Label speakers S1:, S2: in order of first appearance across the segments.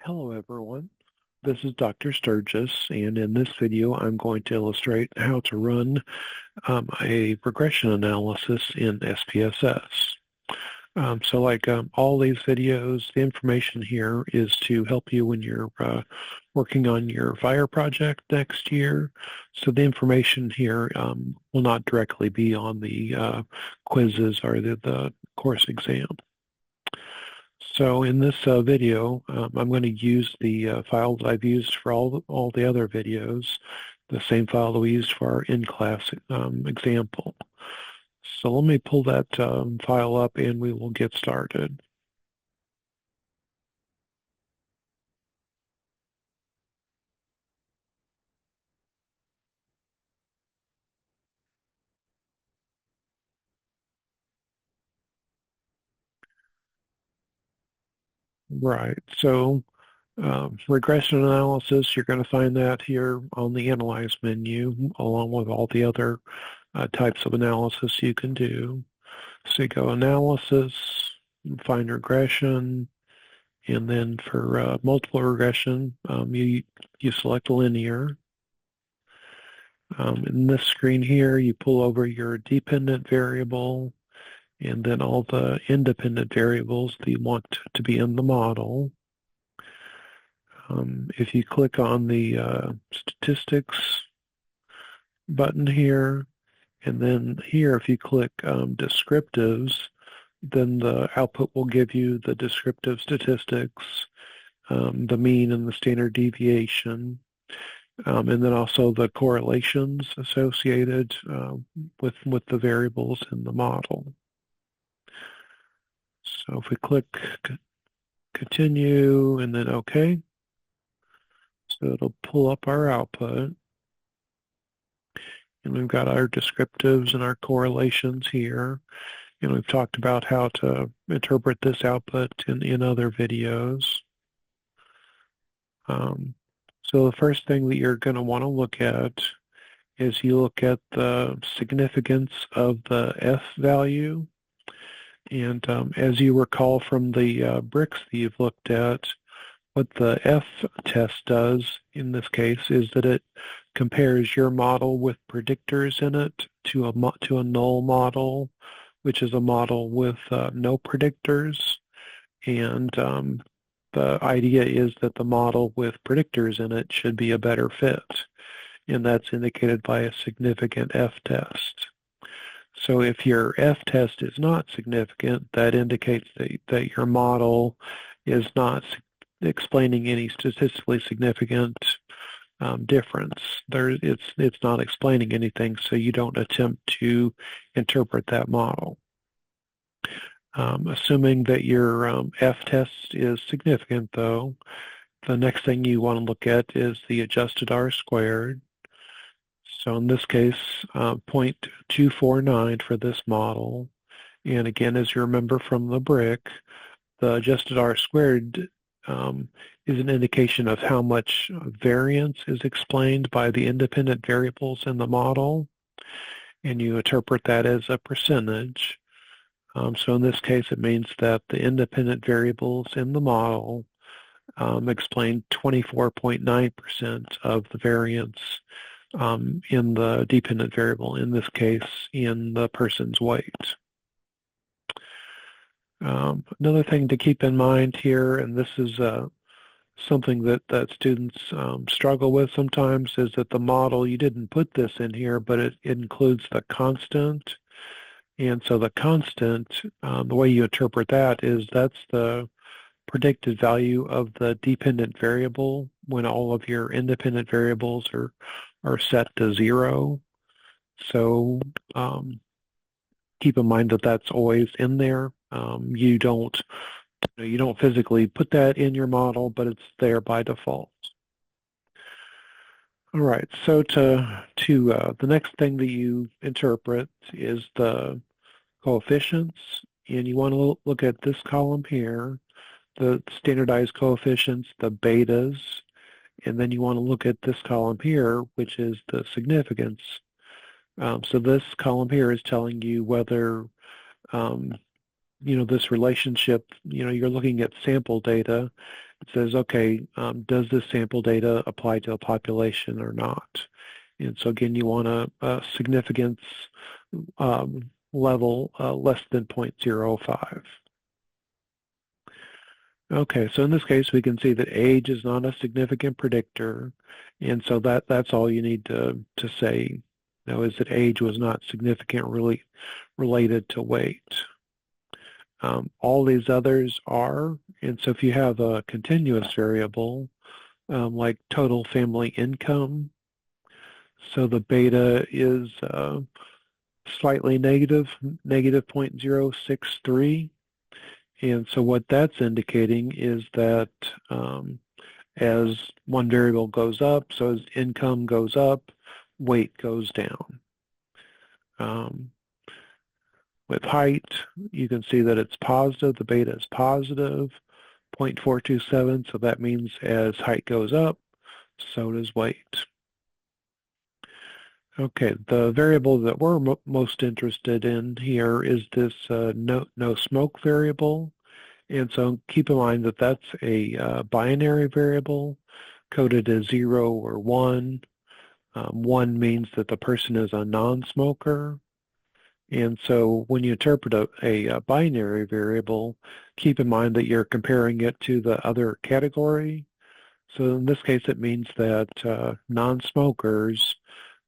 S1: Hello everyone, this is Dr. Sturgis, and in this video I'm going to illustrate how to run a regression analysis in SPSS. So like all these videos, the information here is to help you when you're working on your fire project next year. So the information here will not directly be on the quizzes or the course exam. So in this video, I'm going to use the file that I've used for all the other videos, the same file that we used for our in-class example. So let me pull that file up and we will get started. Right, so regression analysis, you're going to find that here on the Analyze menu, along with all the other types of analysis you can do. So you go Analysis, find Regression, and then for multiple regression, you select linear. In this screen here, you pull over your dependent variable, and then all the independent variables that you want to be in the model. If you click on the statistics button here, and then here if you click descriptives, then the output will give you the descriptive statistics, the mean and the standard deviation, and then also the correlations associated with the variables in the model. So if we click continue and then OK, so it'll pull up our output. And we've got our descriptives and our correlations here. And we've talked about how to interpret this output in other videos. So the first thing that you're going to want to look at is you look at the significance of the F value. And as you recall from the bricks that you've looked at, what the F test does in this case is that it compares your model with predictors in it to a null model, which is a model with no predictors. And the idea is that the model with predictors in it should be a better fit. And that's indicated by a significant F test. So if your F test is not significant, that indicates that your model is not explaining any statistically significant difference. It's not explaining anything, so you don't attempt to interpret that model. Assuming that your F test is significant, though, the next thing you want to look at is the adjusted R squared. So in this case, 0.249 for this model. And again, as you remember from the brick, the adjusted R squared is an indication of how much variance is explained by the independent variables in the model. And you interpret that as a percentage. So in this case, it means that the independent variables in the model explain 24.9% of the variance in the dependent variable, in this case, in the person's weight. Another thing to keep in mind here, and this is something that students struggle with sometimes, is that the model, you didn't put this in here, but it includes the constant. And so the constant, the way you interpret that is that's the predicted value of the dependent variable when all of your independent variables are set to 0. So keep in mind that that's always in there. You don't physically put that in your model, but it's there by default. All right, so the next thing that you interpret is the coefficients, and you want to look at this column here, the standardized coefficients, the betas, and then you want to look at this column here, which is the significance. So this column here is telling you whether this relationship, you're looking at sample data. It says, okay, does this sample data apply to a population or not? And so again, you want a significance level less than 0.05. Okay, so in this case, we can see that age is not a significant predictor, and so that's all you need to say. Is that age was not significantly related to weight. All these others are, and so if you have a continuous variable like total family income, so the beta is slightly negative 0.063. And so what that's indicating is that as one variable goes up, so as income goes up, weight goes down. With height, you can see that it's positive. The beta is positive, 0.427. So that means as height goes up, so does weight. Okay, the variable that we're most interested in here is this no smoke variable. And so keep in mind that that's a binary variable coded as 0 or 1. 1 means that the person is a non-smoker. And so when you interpret a binary variable, keep in mind that you're comparing it to the other category. So in this case, it means that non-smokers,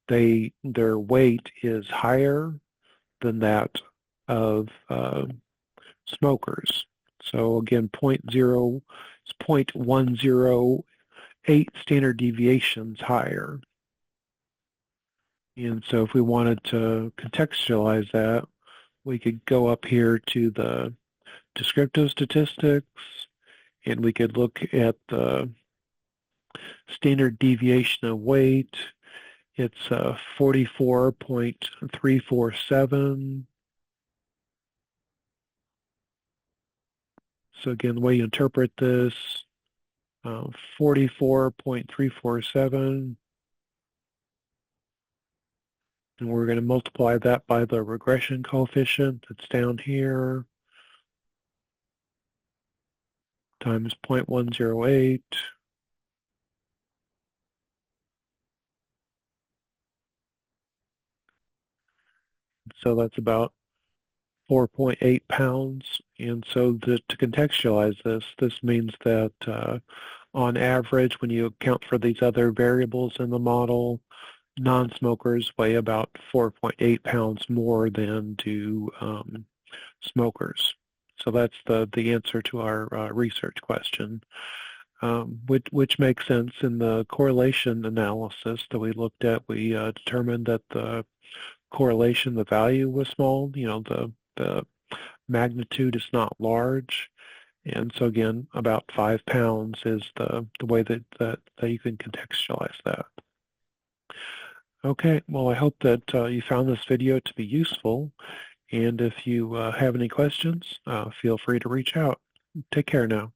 S1: their weight is higher than that of smokers. So again, 0.108 standard deviations higher. And so if we wanted to contextualize that, we could go up here to the descriptive statistics, and we could look at the standard deviation of weight. It's 44.347. So again, the way you interpret this, 44.347. And we're going to multiply that by the regression coefficient that's down here, times 0.108. So that's about 4.8 pounds. And so to contextualize this, this means that on average, when you account for these other variables in the model, non-smokers weigh about 4.8 pounds more than do smokers. So that's the answer to our research question, which makes sense. In the correlation analysis that we looked at, we determined that the correlation, the value was small. The magnitude is not large. And so again, about 5 pounds is the way that you can contextualize that. Okay, well, I hope that you found this video to be useful. And if you have any questions, feel free to reach out. Take care now.